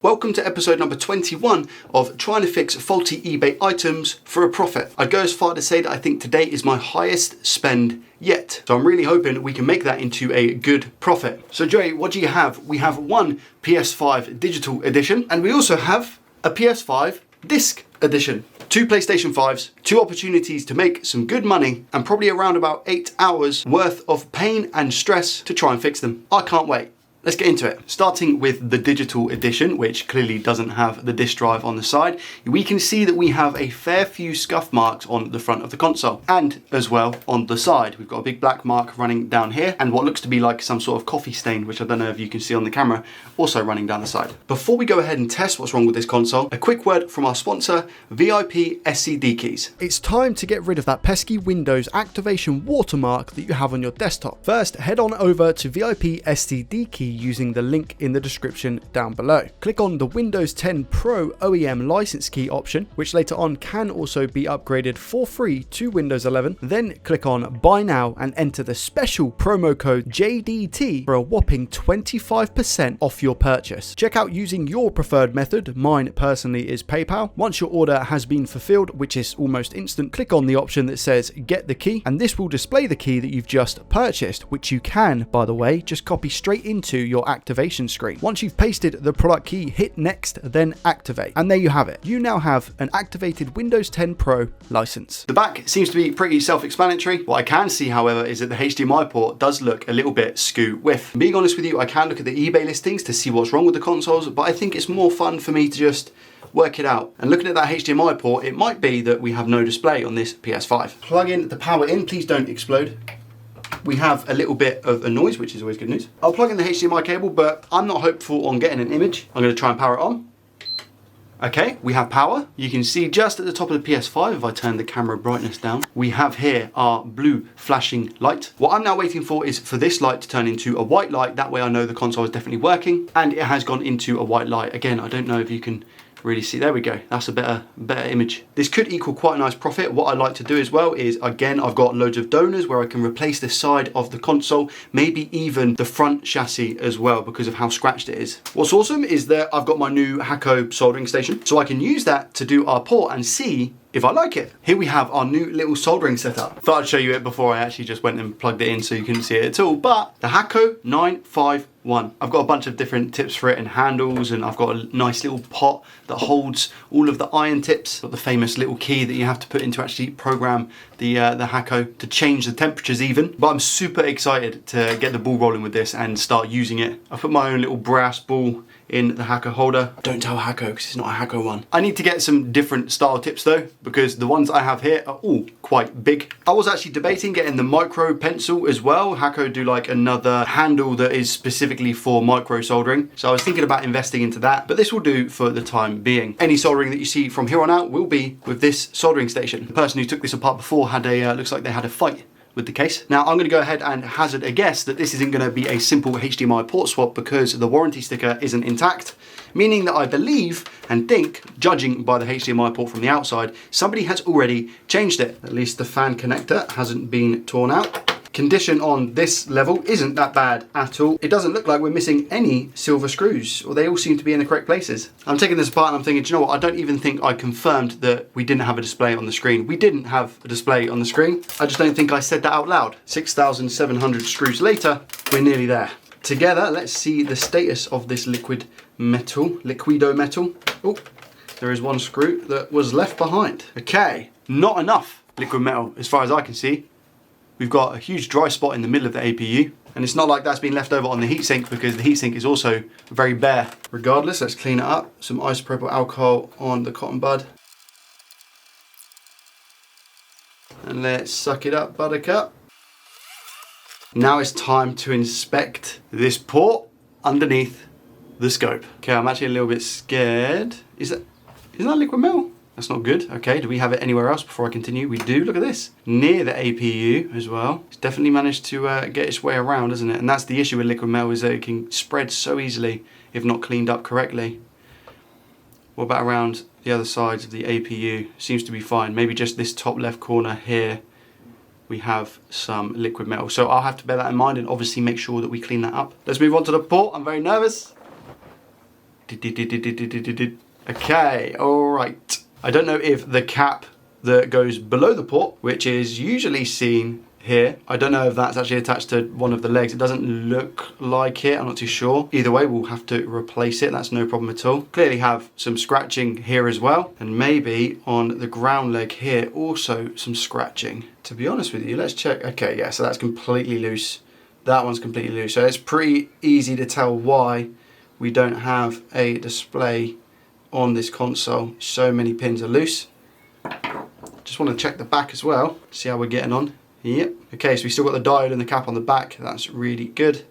Welcome to episode number 21 of trying to fix faulty eBay items for a profit. I'd go as far to say that I think today is my highest spend yet. So I'm really hoping we can make that into a good profit. So Joey, what do you have? We have one PS5 digital edition and we also have a PS5 disc edition. Two PlayStation 5s, two opportunities to make some good money and probably around about 8 hours worth of pain and stress to try and fix them. I can't wait. Let's get into it. Starting with the digital edition, which clearly doesn't have the disk drive on the side, we can see that we have a fair few scuff marks on the front of the console and as well on the side. We've got a big black mark running down here and what looks to be like some sort of coffee stain, which I don't know if you can see on the camera, also running down the side. Before we go ahead and test what's wrong with this console, a quick word from our sponsor, VIP SCD Keys. It's time to get rid of that pesky Windows activation watermark that you have on your desktop. First, head on over to VIP SCD Keys using the link in the description down below. Click on the Windows 10 Pro OEM license key option, which later on can also be upgraded for free to Windows 11. Then click on Buy Now and enter the special promo code JDT for a whopping 25% off your purchase. Check out using your preferred method. Mine personally is PayPal. Once your order has been fulfilled, which is almost instant, click on the option that says Get the Key, and this will display the key that you've just purchased, which you can, by the way, just copy straight into your activation screen. Once you've pasted the product key, hit next, then activate. And there you have it. You now have an activated Windows 10 Pro license. The back seems to be pretty self-explanatory. What I can see, however, is that the HDMI port does look a little bit skew with. Being honest with you, I can look at the eBay listings to see what's wrong with the consoles, but I think it's more fun for me to just work it out. And looking at that HDMI port, it might be that we have no display on this PS5. Plug in the power in, please don't explode. We have a little bit of a noise, which is always good news. I'll plug in the HDMI cable, but I'm not hopeful on getting an image. I'm going to try and power it on. Okay, we have power. You can see just at the top of the PS5, if I turn the camera brightness down, we have here our blue flashing light. What I'm now waiting for is for this light to turn into a white light. That way I know the console is definitely working, and it has gone into a white light. Again, I don't know if you can really see. There we go. That's a better image. This could equal quite a nice profit. What I like to do as well is, again, I've got loads of donors where I can replace the side of the console, maybe even the front chassis as well because of how scratched it is. What's awesome is that I've got my new Hakko soldering station, so I can use that to do our port and see if I like it. Here we have our new little soldering setup. Thought I'd show you it before I actually just went and plugged it in so you couldn't see it at all, but the Hakko 951. I've got a bunch of different tips for it and handles, and I've got a nice little pot that holds all of the iron tips. Got the famous little key that you have to put in to actually program the Hakko to change the temperatures even. But I'm super excited to get the ball rolling with this and start using it. I put my own little brass ball in the Hakko holder. Don't tell Hakko because it's not a Hakko one. I need to get some different style tips though, because the ones I have here are all quite big. I was actually debating getting the micro pencil as well. Hakko do like another handle that is specifically for micro soldering. So I was thinking about investing into that, but this will do for the time being. Any soldering that you see from here on out will be with this soldering station. The person who took this apart before had a, looks like they had a fight with the case. Now I'm going to go ahead and hazard a guess that this isn't going to be a simple HDMI port swap because the warranty sticker isn't intact, meaning that I believe and think, judging by the HDMI port from the outside, somebody has already changed it. At least the fan connector hasn't been torn out. Condition on this level isn't that bad at all. It doesn't look like we're missing any silver screws, or they all seem to be in the correct places. I'm taking this apart and I'm thinking, do you know what? I don't even think I confirmed that we didn't have a display on the screen. We didn't have a display on the screen. I just don't think I said that out loud. 6,700 screws later, we're nearly there. Together, let's see the status of this liquido metal. Oh, there is one screw that was left behind. Okay, not enough liquid metal as far as I can see. We've got a huge dry spot in the middle of the APU, and it's not like that's been left over on the heatsink because the heatsink is also very bare. Regardless, let's clean it up. Some isopropyl alcohol on the cotton bud. And let's suck it up, buttercup. Now it's time to inspect this port underneath the scope. Okay, I'm actually a little bit scared. Is that liquid metal? That's not good. Okay, do we have it anywhere else before I continue? We do. Look at this. Near the APU as well. It's definitely managed to get its way around, isn't it? And that's the issue with liquid metal, is that it can spread so easily if not cleaned up correctly. What about around the other sides of the APU? Seems to be fine. Maybe just this top left corner here, we have some liquid metal. So I'll have to bear that in mind and obviously make sure that we clean that up. Let's move on to the port. I'm very nervous. Okay, all right. I don't know if the cap that goes below the port, which is usually seen here, I don't know if that's actually attached to one of the legs. It doesn't look like it, I'm not too sure. Either way, we'll have to replace it, that's no problem at all. Clearly have some scratching here as well, and maybe on the ground leg here also some scratching. To be honest with you, let's check. Okay, yeah, so that's completely loose. That one's completely loose, so it's pretty easy to tell why we don't have a display on this console. So many pins are loose. Just want to check the back as well, see how we're getting on. Yep. Okay, so we still got the diode and the cap on the back. That's really good.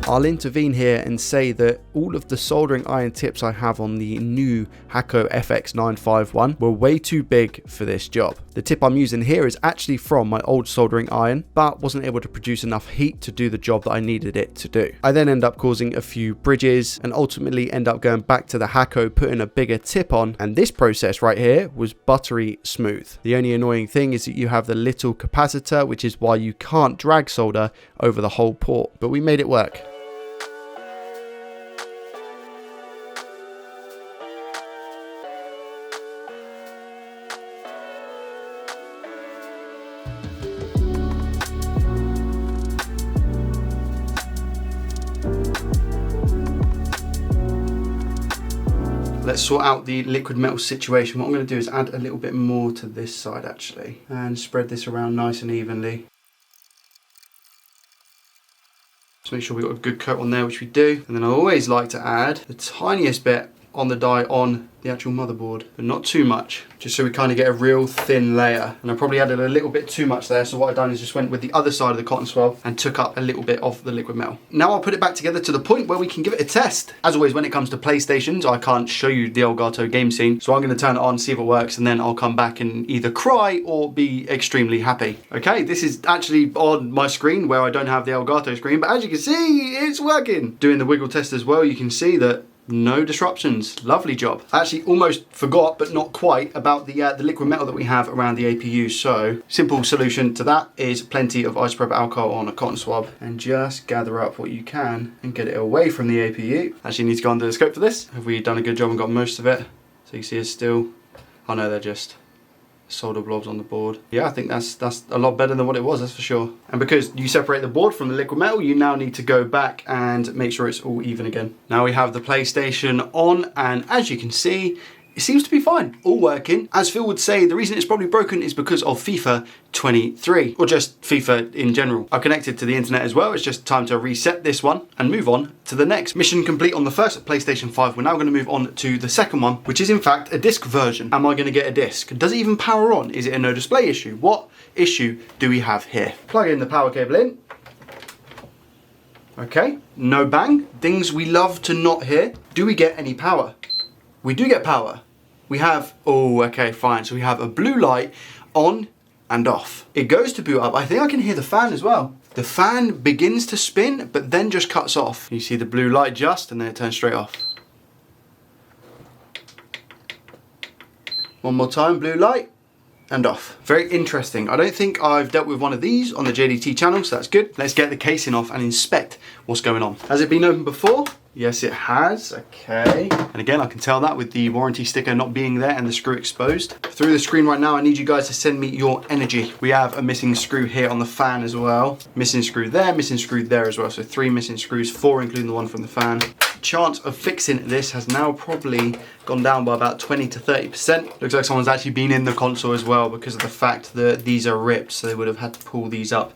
I'll intervene here and say that all of the soldering iron tips I have on the new Hakko FX951 were way too big for this job. The tip I'm using here is actually from my old soldering iron, but wasn't able to produce enough heat to do the job that I needed it to do. I then end up causing a few bridges and ultimately end up going back to the Hakko, putting a bigger tip on, and this process right here was buttery smooth. The only annoying thing is that you have the little capacitor, which is why you can't drag solder over the whole port, but we made it work. Let's sort out the liquid metal situation. What I'm going to do is add a little bit more to this side actually, and spread this around nice and evenly. Just make sure we've got a good coat on there, which we do. And then I always like to add the tiniest bit on the die on the actual motherboard, but not too much, just so we kind of get a real thin layer. And I probably added a little bit too much there, so what I've done is just went with the other side of the cotton swab and took up a little bit of the liquid metal. Now I'll put it back together to the point where we can give it a test. As always, when it comes to PlayStations, I can't show you the Elgato game scene, so I'm going to turn it on, see if it works, and then I'll come back and either cry or be extremely happy. Okay, this is actually on my screen where I don't have the Elgato screen, but as you can see, it's working. Doing the wiggle test as well, you can see that no disruptions. Lovely job. I actually almost forgot, but not quite, about the liquid metal that we have around the APU. So simple solution to that is plenty of isopropyl alcohol on a cotton swab and just gather up what you can and get it away from the APU. Actually need to go under the scope for this. Have we done a good job and got most of it? So you can see it's still, oh no, they're just solder blobs on the board. Yeah, I think that's a lot better than what it was, that's for sure. And because you separate the board from the liquid metal, you now need to go back and make sure it's all even again. Now we have the PlayStation on, and as you can see, it seems to be fine, all working. As Phil would say, the reason it's probably broken is because of FIFA 23, or just FIFA in general. I've connected to the internet as well. It's just time to reset this one and move on to the next. Mission complete on the first PlayStation 5. We're now going to move on to the second one, which is in fact a disc version. Am I going to get a disc? Does it even power on? Is it a no display issue? What issue do we have here? Plug in the power cable in. Okay, no bang. Things we love to not hear. Do we get any power? We do get power. We have, oh, okay, fine. So we have a blue light on and off. It goes to boot up. I think I can hear the fan as well. The fan begins to spin, but then just cuts off. You see the blue light just, and then it turns straight off. One more time, blue light and off. Very interesting. I don't think I've dealt with one of these on the JDT channel, so that's good. Let's get the casing off and inspect what's going on. Has it been opened before? Yes, it has. Okay. And again, I can tell that with the warranty sticker not being there and the screw exposed. Through the screen right now, I need you guys to send me your energy. We have a missing screw here on the fan as well. Missing screw there as well. So 3 missing screws, 4 including the one from the fan. Chance of fixing this has now probably gone down by about 20 to 30%. Looks like someone's actually been in the console as well because of the fact that these are ripped, so they would have had to pull these up.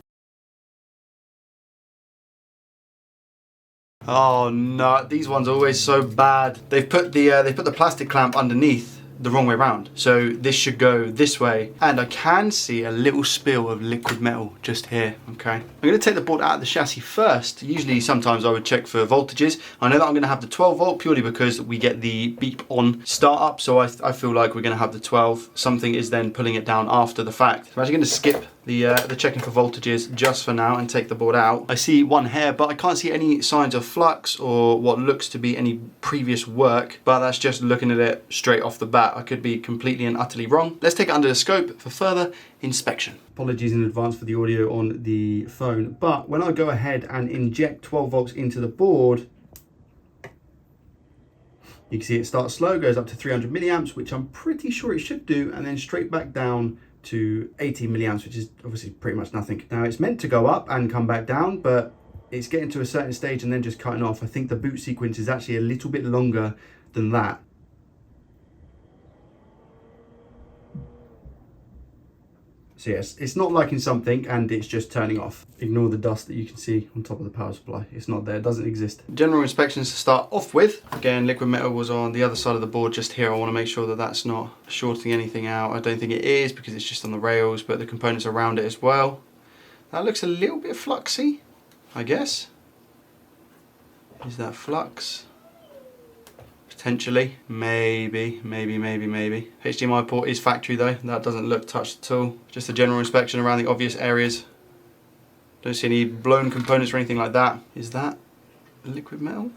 Oh no, these ones are always so bad. They've put the plastic clamp underneath the wrong way around. So this should go this way. And I can see a little spill of liquid metal just here, okay? I'm gonna take the board out of the chassis first. Usually sometimes I would check for voltages. I know that I'm gonna have the 12 volt purely because we get the beep on startup. So I feel like we're gonna have the 12. Something is then pulling it down after the fact. So I'm actually gonna skip the checking for voltages just for now and take the board out. I see one hair, but I can't see any signs of flux or what looks to be any previous work, but that's just looking at it straight off the bat. I could be completely and utterly wrong. Let's take it under the scope for further inspection. Apologies in advance for the audio on the phone, but when I go ahead and inject 12 volts into the board, you can see it starts slow, goes up to 300 milliamps, which I'm pretty sure it should do, and then straight back down to 18 milliamps, which is obviously pretty much nothing. Now it's meant to go up and come back down, but it's getting to a certain stage and then just cutting off. I think the boot sequence is actually a little bit longer than that. So yes, it's not liking something and it's just turning off. Ignore the dust that you can see on top of the power supply. It's not there, it doesn't exist. General inspections to start off with. Again, liquid metal was on the other side of the board just here. I want to make sure that that's not shorting anything out. I don't think it is because it's just on the rails, but the components around it as well. That looks a little bit fluxy, I guess. Is that flux? Potentially, maybe. HDMI port is factory though, that doesn't look touched at all. Just a general inspection around the obvious areas. Don't see any blown components or anything like that. Is that liquid metal?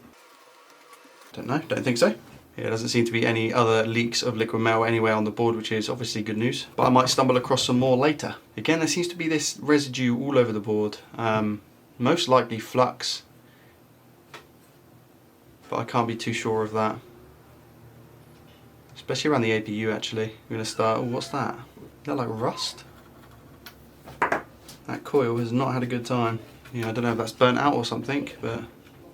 Don't know, don't think so. Yeah, there doesn't seem to be any other leaks of liquid metal anywhere on the board, which is obviously good news. But I might stumble across some more later. Again, there seems to be this residue all over the board. Most likely flux, but I can't be too sure of that. Especially around the APU actually. We're gonna start, oh, what's that? Is that like rust? That coil has not had a good time. Yeah, I don't know if that's burnt out or something, but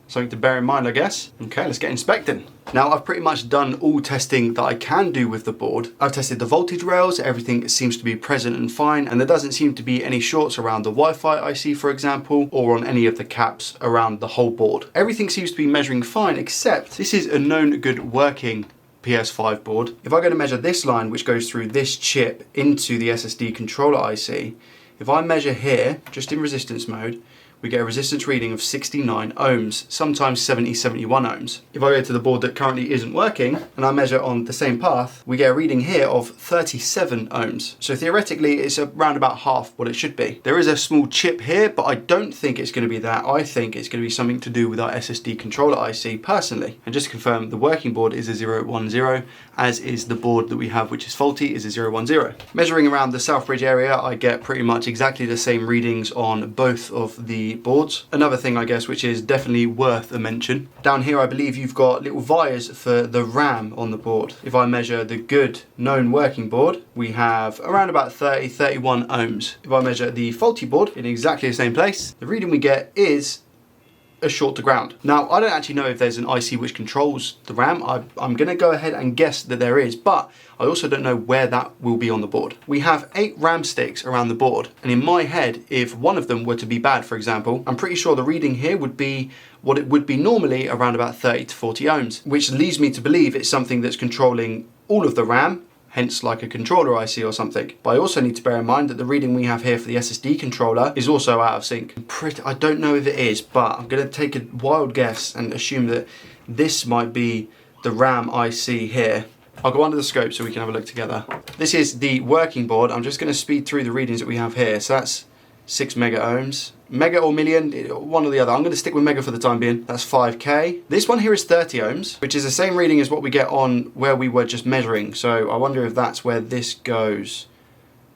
something to bear in mind, I guess. Okay, let's get inspecting. Now, I've pretty much done all testing that I can do with the board. I've tested the voltage rails, everything seems to be present and fine, and there doesn't seem to be any shorts around the Wi-Fi IC, for example, or on any of the caps around the whole board. Everything seems to be measuring fine, except this is a known good working PS5 board. If I go to measure this line, which goes through this chip into the SSD controller IC, if I measure here, just in resistance mode, we get a resistance reading of 69 ohms, sometimes 70, 71 ohms. If I go to the board that currently isn't working and I measure on the same path, we get a reading here of 37 ohms. So theoretically, it's around about half what it should be. There is a small chip here, but I don't think it's going to be that. I think it's going to be something to do with our SSD controller IC personally. And just to confirm, the working board is a 010, as is the board that we have, which is faulty, is a 010. Measuring around the Southbridge area, I get pretty much exactly the same readings on both of the boards. Another thing, I guess, which is definitely worth a mention. Down here, I believe you've got little vias for the RAM on the board. If I measure the good known working board, we have around about 30, 31 ohms. If I measure the faulty board in exactly the same place, the reading we get is a short to ground. Now, I don't actually know if there's an IC which controls the RAM. I'm gonna go ahead and guess that there is, but I also don't know where that will be on the board. We have 8 RAM sticks around the board, and in my head, if one of them were to be bad, for example, I'm pretty sure the reading here would be what it would be normally, around about 30 to 40 ohms, which leads me to believe it's something that's controlling all of the RAM, hence like a controller IC or something. But I also need to bear in mind that the reading we have here for the SSD controller is also out of sync. I don't know if it is, but I'm gonna take a wild guess and assume that this might be the RAM IC here. I'll go under the scope so we can have a look together. This is the working board. I'm just gonna speed through the readings that we have here. So that's 6 mega ohms. Mega or million, one or the other. I'm going to stick with mega for the time being. That's 5k. This one here is 30 ohms, which is the same reading as what we get on where we were just measuring. So I wonder if that's where this goes.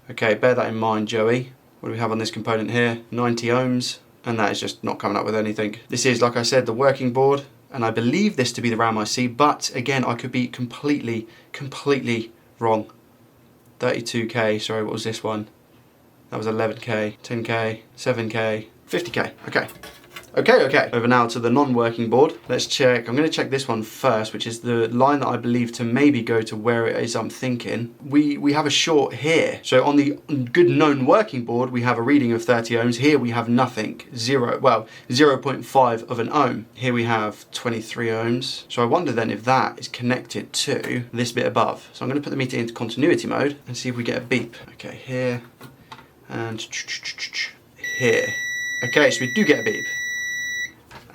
Okay, bear that in mind, Joey. What do we have on this component here? 90 ohms, and that is just not coming up with anything. This is, like I said, the working board, and I believe this to be the RAM IC, but again, I could be completely wrong. 32k, sorry, what was this one? That was 11k, 10k, 7k, 50k. Okay, Okay. Over now to the non-working board. Let's check. I'm going to check this one first, which is the line that I believe to maybe go to where it is I'm thinking. We have a short here. So on the good known working board, we have a reading of 30 ohms. Here we have nothing. 0.5 of an ohm. Here we have 23 ohms. So I wonder then if that is connected to this bit above. So I'm going to put the meter into continuity mode and see if we get a beep. Okay, here and here. Okay, so we do get a beep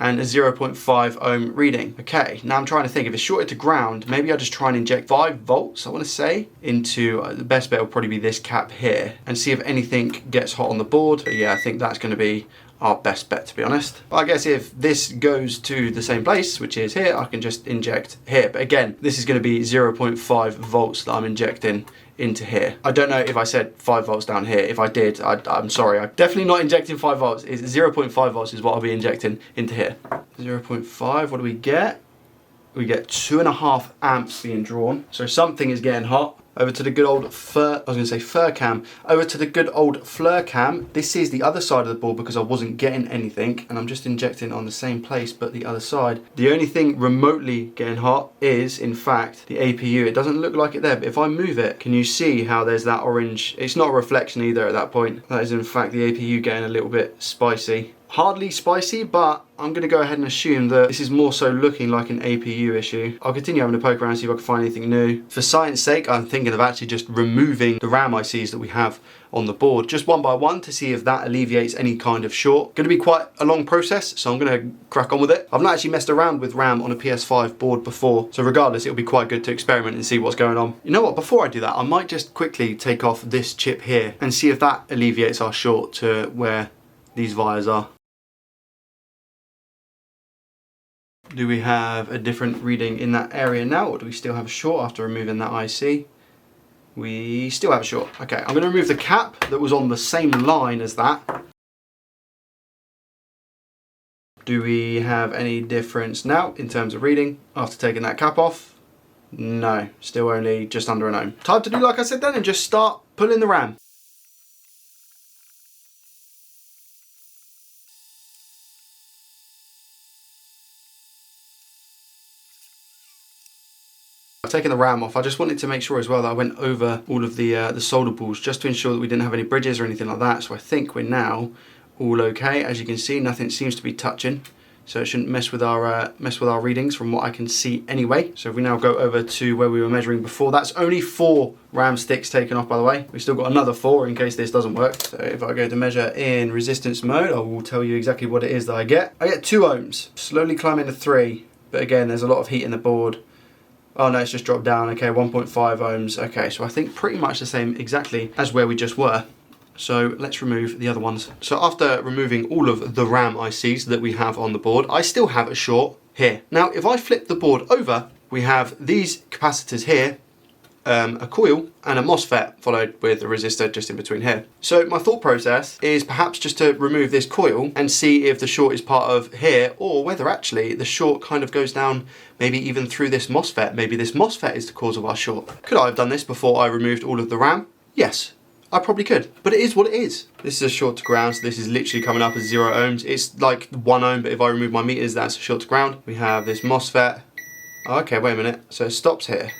and a 0.5 ohm reading. Okay, now I'm trying to think, if it's shorted to ground, maybe I'll just try and inject 5 volts, I want to say, into, the best bet will probably be this cap here, and see if anything gets hot on the board. But yeah, I think that's going to be our best bet, to be honest. But I guess if this goes to the same place, which is here, I can just inject here. But again, this is going to be 0.5 volts that I'm injecting into here. I don't know if I said 5 volts down here. If I did, I'm sorry. I'm definitely not injecting 5 volts. It's 0.5 volts is what I'll be injecting into here. 0.5, what do we get? We get 2.5 amps being drawn. So something is getting hot. Over to the good old fur cam. Over to the good old flare cam. This is the other side of the board because I wasn't getting anything, and I'm just injecting on the same place but the other side. The only thing remotely getting hot is, in fact, the APU. It doesn't look like it there, but if I move it, can you see how there's that orange? It's not a reflection either at that point. That is in fact the APU getting a little bit spicy. Hardly spicy, but I'm going to go ahead and assume that this is more so looking like an APU issue. I'll continue having a poke around, see if I can find anything new. For science sake, I'm thinking of actually just removing the RAM ICs that we have on the board, just one by one, to see if that alleviates any kind of short. Going to be quite a long process, so I'm going to crack on with it. I've not actually messed around with RAM on a PS5 board before, so regardless, it'll be quite good to experiment and see what's going on. You know what, before I do that, I might just quickly take off this chip here and see if that alleviates our short to where these wires are. Do we have a different reading in that area now, or do we still have a short after removing that IC? We still have a short. Okay, I'm going to remove the cap that was on the same line as that. Do we have any difference now in terms of reading after taking that cap off? No, still only just under an ohm. Time to do like I said then and just start pulling the RAM. I've taken the RAM off. I just wanted to make sure as well that I went over all of the solder balls just to ensure that we didn't have any bridges or anything like that. So I think we're now all okay. As you can see, nothing seems to be touching, so it shouldn't mess with our readings from what I can see anyway. So if we now go over to where we were measuring before, that's only 4 RAM sticks taken off, by the way. We've still got another 4 in case this doesn't work. So if I go to measure in resistance mode, I will tell you exactly what it is that I get. I get 2 ohms, slowly climbing to 3, but again, there's a lot of heat in the board. Oh no, it's just dropped down. Okay, 1.5 ohms. Okay, so I think pretty much the same exactly as where we just were. So let's remove the other ones. So after removing all of the RAM ICs that we have on the board, I still have a short here. Now, if I flip the board over, we have these capacitors here, a coil and a MOSFET followed with a resistor just in between here. So my thought process is perhaps just to remove this coil and see if the short is part of here, or whether actually the short kind of goes down maybe even through this MOSFET. Maybe this MOSFET is the cause of our short. Could I have done this before I removed all of the RAM? Yes, I probably could, but it is what it is. This is a short to ground, so this is literally coming up as 0 ohms. It's like 1 ohm, but if I remove my meters, that's a short to ground. We have this MOSFET. Oh, okay, wait a minute. So it stops here.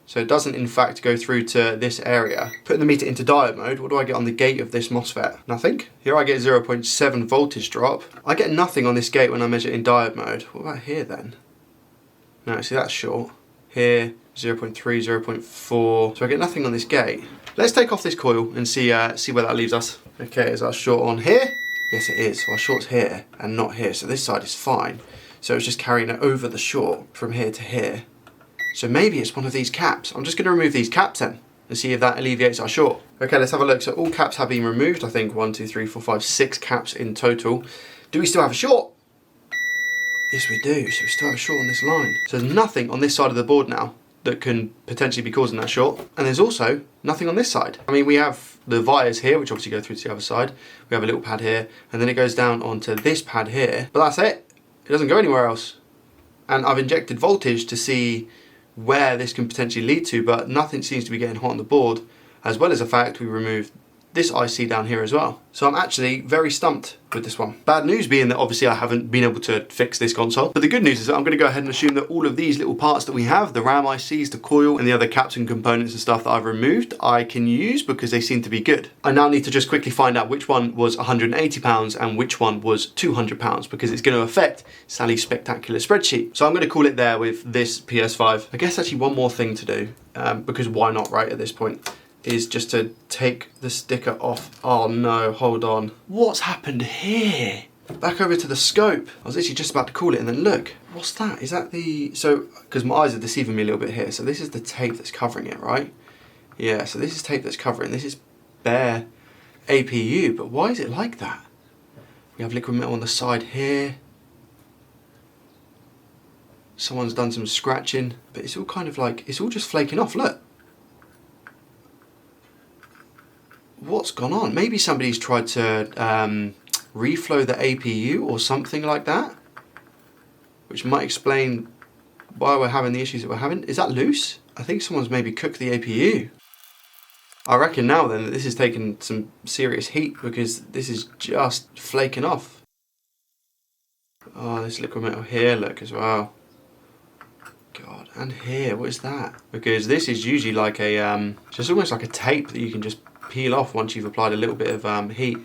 So it doesn't in fact go through to this area. Putting the meter into diode mode, what do I get on the gate of this MOSFET? Nothing. Here I get 0.7 voltage drop. I get nothing on this gate when I measure in diode mode. What about here then? No, see that's short. Here, 0.3, 0.4. So I get nothing on this gate. Let's take off this coil and see where that leaves us. Okay, is our short on here? Yes it is. So our short's here and not here. So this side is fine. So it's just carrying it over the short from here to here. So maybe it's one of these caps. I'm just going to remove these caps then and see if that alleviates our short. Okay, let's have a look. So all caps have been removed. I think 1, 2, 3, 4, 5, 6 caps in total. Do we still have a short? Yes, we do. So we still have a short on this line. So there's nothing on this side of the board now that can potentially be causing that short. And there's also nothing on this side. I mean, we have the wires here, which obviously go through to the other side. We have a little pad here, and then it goes down onto this pad here. But that's it. It doesn't go anywhere else. And I've injected voltage to see where this can potentially lead to, but nothing seems to be getting hot on the board, as well as the fact we removed this IC down here as well. So I'm actually very stumped with this one. Bad news being that obviously I haven't been able to fix this console. But the good news is that I'm going to go ahead and assume that all of these little parts that we have, the RAM ICs, the coil, and the other caps and components and stuff that I've removed, I can use because they seem to be good. I now need to just quickly find out which one was £180 and which one was £200 because it's going to affect Sally's spectacular spreadsheet. So I'm going to call it there with this PS5. I guess actually one more thing to do, because why not, right, at this point, is just to take the sticker off. Oh no, hold on. What's happened here? Back over to the scope. I was literally just about to call it and then look. What's that? Is that the... So, because my eyes are deceiving me a little bit here. So this is the tape that's covering it, right? Yeah, so this is tape that's covering. This is bare APU, but why is it like that? We have liquid metal on the side here. Someone's done some scratching, but it's all kind of like, it's all just flaking off, look. What's gone on? Maybe somebody's tried to reflow the APU or something like that, which might explain why we're having the issues that we're having. Is that loose? I think someone's maybe cooked the APU. I reckon now then that this is taking some serious heat because this is just flaking off. Oh, this liquid metal here, look, as well. God, and here, what is that? Because this is usually like a, just almost like a tape that you can just peel off once you've applied a little bit of heat.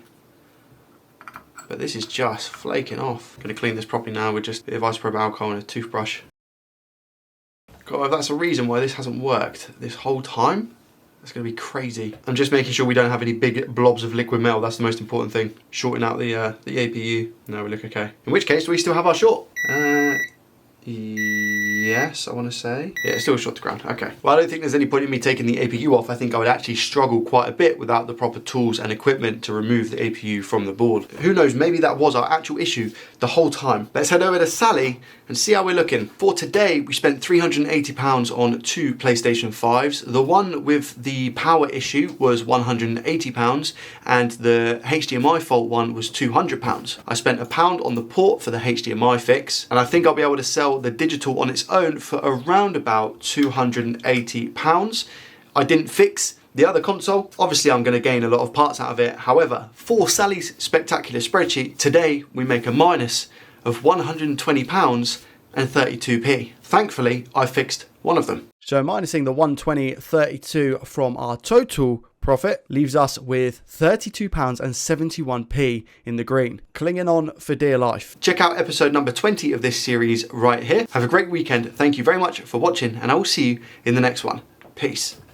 But this is just flaking off. Gonna clean this properly now with just a bit of isopropyl alcohol and a toothbrush. God, if that's a reason why this hasn't worked this whole time, that's gonna be crazy. I'm just making sure we don't have any big blobs of liquid metal. That's the most important thing. Shorting out the APU. No, we look okay. In which case, do we still have our short? Yes, I want to say. Yeah, it's still short to ground. Okay. Well, I don't think there's any point in me taking the APU off. I think I would actually struggle quite a bit without the proper tools and equipment to remove the APU from the board. Who knows, maybe that was our actual issue the whole time. Let's head over to Sally and see how we're looking. For today, we spent £380 on 2 PlayStation 5s. The one with the power issue was £180 and the HDMI fault one was £200. I spent £1 on the port for the HDMI fix, and I think I'll be able to sell the digital on its own for around about £280. I didn't fix the other console. Obviously I'm going to gain a lot of parts out of it. However, for Sally's spectacular spreadsheet, today we make a minus of £120 and 32p. Thankfully, I fixed one of them. So minusing the 120.32 from our total profit leaves us with £32 and 71p in the green, clinging on for dear life. Check out episode number 20 of this series right here. Have a great weekend. Thank you very much for watching, and I will see you in the next one. Peace.